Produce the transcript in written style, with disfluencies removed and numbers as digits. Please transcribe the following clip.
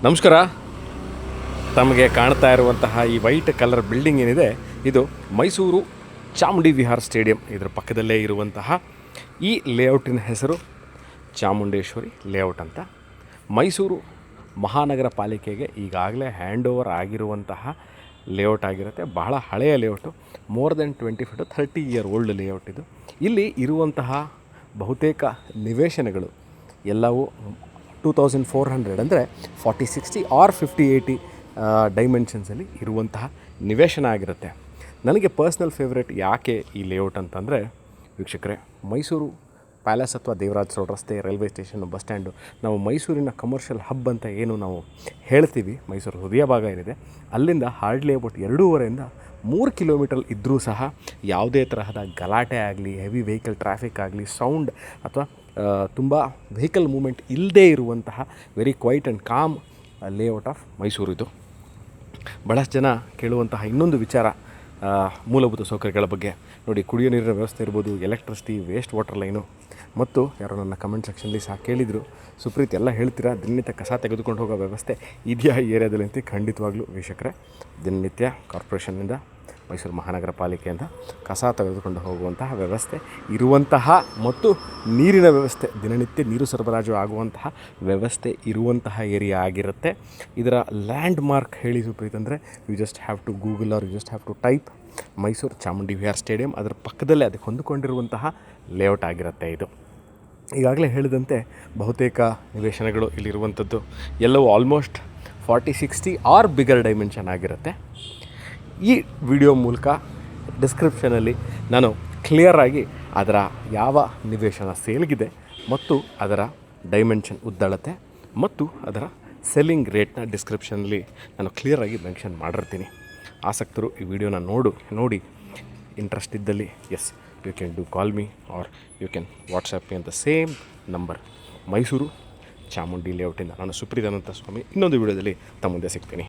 ನಮಸ್ಕಾರ. ತಮಗೆ ಕಾಣ್ತಾ ಇರುವಂತಹ ಈ ವೈಟ್ ಕಲರ್ ಬಿಲ್ಡಿಂಗ್ ಏನಿದೆ, ಇದು ಮೈಸೂರು ಚಾಮುಂಡಿ ವಿಹಾರ್ ಸ್ಟೇಡಿಯಂ. ಇದರ ಪಕ್ಕದಲ್ಲೇ ಇರುವಂತಹ ಈ ಲೇಔಟಿನ ಹೆಸರು ಚಾಮುಂಡೇಶ್ವರಿ ಲೇಔಟ್ ಅಂತ. ಮೈಸೂರು ಮಹಾನಗರ ಪಾಲಿಕೆಗೆ ಈಗಾಗಲೇ ಹ್ಯಾಂಡ್ ಓವರ್ ಆಗಿರುವಂತಹ ಲೇಔಟ್ ಆಗಿರುತ್ತೆ. ಬಹಳ ಹಳೆಯ layout, more than 25 to 30 year old layout ಇದು. ಇಲ್ಲಿ ಇರುವಂತಹ ಬಹುತೇಕ ನಿವೇಶನಗಳು ಎಲ್ಲವೂ 2400 ಅಂದರೆ 40-60 ಆರ್ 50-80 ಡೈಮೆನ್ಷನ್ಸಲ್ಲಿ ಇರುವಂತಹ ನಿವೇಶನ ಆಗಿರುತ್ತೆ. ನನಗೆ ಪರ್ಸ್ನಲ್ ಫೇವ್ರೇಟ್ ಯಾಕೆ ಈ ಲೇಔಟ್ ಅಂತಂದರೆ, ವೀಕ್ಷಕರೇ, ಮೈಸೂರು ಪ್ಯಾಲೇಸ್ ಅಥವಾ ದೇವರಾಜ ರೋಡ್ ರಸ್ತೆ, ರೈಲ್ವೆ ಸ್ಟೇಷನ್, ಬಸ್ ಸ್ಟ್ಯಾಂಡು, ನಾವು ಮೈಸೂರಿನ ಕಮರ್ಷಿಯಲ್ ಹಬ್ ಅಂತ ಏನು ನಾವು ಹೇಳ್ತೀವಿ, ಮೈಸೂರು ಹೃದಯ ಭಾಗ ಏನಿದೆ, ಅಲ್ಲಿಂದ ಹಾರ್ಡ್ಲಿ ಅಬೌಟ್ 2.5 to 3 ಕಿಲೋಮೀಟರ್ ಇದ್ದರೂ ಸಹ ಯಾವುದೇ ತರಹದ ಗಲಾಟೆ ಆಗಲಿ, ಹೆವಿ ವೆಹಿಕಲ್ ಟ್ರಾಫಿಕ್ ಆಗಲಿ, ಸೌಂಡ್ ಅಥವಾ ತುಂಬ ವೆಹಿಕಲ್ ಮೂಮೆಂಟ್ ಇಲ್ಲದೇ ಇರುವಂತಹ very quiet and calm layout of Mysuru ಇದು. ಭಾಳಷ್ಟು ಜನ ಕೇಳುವಂತಹ ಇನ್ನೊಂದು ವಿಚಾರ ಮೂಲಭೂತ ಸೌಕರ್ಯಗಳ ಬಗ್ಗೆ. ನೋಡಿ, ಕುಡಿಯೋ ನೀರಿನ ವ್ಯವಸ್ಥೆ ಇರ್ಬೋದು, ಎಲೆಕ್ಟ್ರಿಸಿಟಿ, ವೇಸ್ಟ್ ವಾಟರ್ ಲೈನು, ಮತ್ತು ಯಾರೋ ನನ್ನ ಕಮೆಂಟ್ ಸೆಕ್ಷನ್ಲಿ ಸಹ ಕೇಳಿದರು, ಸುಪ್ರೀತ್ ಎಲ್ಲ ಹೇಳ್ತೀರಾ, ದಿನನಿತ್ಯ ಕಸ ತೆಗೆದುಕೊಂಡು ಹೋಗೋ ವ್ಯವಸ್ಥೆ ಇದೆಯಾ ಈ ಏರಿಯಾದಲ್ಲಿ ಅಂತ. ಖಂಡಿತವಾಗ್ಲೂ ವೀಕ್ಷಕರೇ, ದಿನನಿತ್ಯ ಕಾರ್ಪೊರೇಷನ್ನಿಂದ, ಮೈಸೂರು ಮಹಾನಗರ ಪಾಲಿಕೆಯಿಂದ ಕಸ ತೆಗೆದುಕೊಂಡು ಹೋಗುವಂತಹ ವ್ಯವಸ್ಥೆ ಇರುವಂತಹ ಮತ್ತು ನೀರಿನ ವ್ಯವಸ್ಥೆ, ದಿನನಿತ್ಯ ನೀರು ಸರಬರಾಜು ಆಗುವಂತಹ ವ್ಯವಸ್ಥೆ ಇರುವಂತಹ ಏರಿಯಾ ಆಗಿರುತ್ತೆ. ಇದರ ಲ್ಯಾಂಡ್ ಮಾರ್ಕ್ ಹೇಳಿ ಸುಪ್ರೀತ್ ಅಂದರೆ, you just have to Google or you just have to type Mysuru Chamundi Vihar stadium. ಅದರ ಪಕ್ಕದಲ್ಲೇ ಅದಕ್ಕೆ ಹೊಂದಿಕೊಂಡಿರುವಂತಹ ಲೇಔಟ್ ಆಗಿರುತ್ತೆ ಇದು. ಈಗಾಗಲೇ ಹೇಳಿದಂತೆ ಬಹುತೇಕ ನಿವೇಶನಗಳು ಇಲ್ಲಿರುವಂಥದ್ದು ಎಲ್ಲವೂ ಆಲ್ಮೋಸ್ಟ್ 40-60 ಆರ್ ಬಿಗರ್ ಡೈಮೆನ್ಷನ್ ಆಗಿರುತ್ತೆ. ಈ ವಿಡಿಯೋ ಮೂಲಕ ಡಿಸ್ಕ್ರಿಪ್ಷನಲ್ಲಿ ನಾನು ಕ್ಲಿಯರಾಗಿ ಅದರ ಯಾವ ನಿವೇಶನ ಸೇಲ್ಗಿದೆ ಮತ್ತು ಅದರ ಡೈಮೆನ್ಷನ್ ಉದ್ದಳತೆ ಮತ್ತು ಅದರ ಸೆಲ್ಲಿಂಗ್ ರೇಟ್ನ ಡಿಸ್ಕ್ರಿಪ್ಷನಲ್ಲಿ ನಾನು ಕ್ಲಿಯರಾಗಿ ಮೆನ್ಷನ್ ಮಾಡಿರ್ತೀನಿ. ಆಸಕ್ತರು ಈ ವಿಡಿಯೋನ ನೋಡಿ ಇಂಟ್ರೆಸ್ಟ್ ಇದ್ದಲ್ಲಿ, yes, you can do call me or you can WhatsApp me ಅಂತ ಸೇಮ್ ನಂಬರ್. ಮೈಸೂರು ಚಾಮುಂಡಿ ಲೇಔಟಿಂದ ನಾನು ಸುಪ್ರೀತ್ ಅನಂತ ಸ್ವಾಮಿ ಇನ್ನೊಂದು ವಿಡಿಯೋದಲ್ಲಿ ತಮ್ಮ ಮುಂದೆ ಸಿಗ್ತೀನಿ.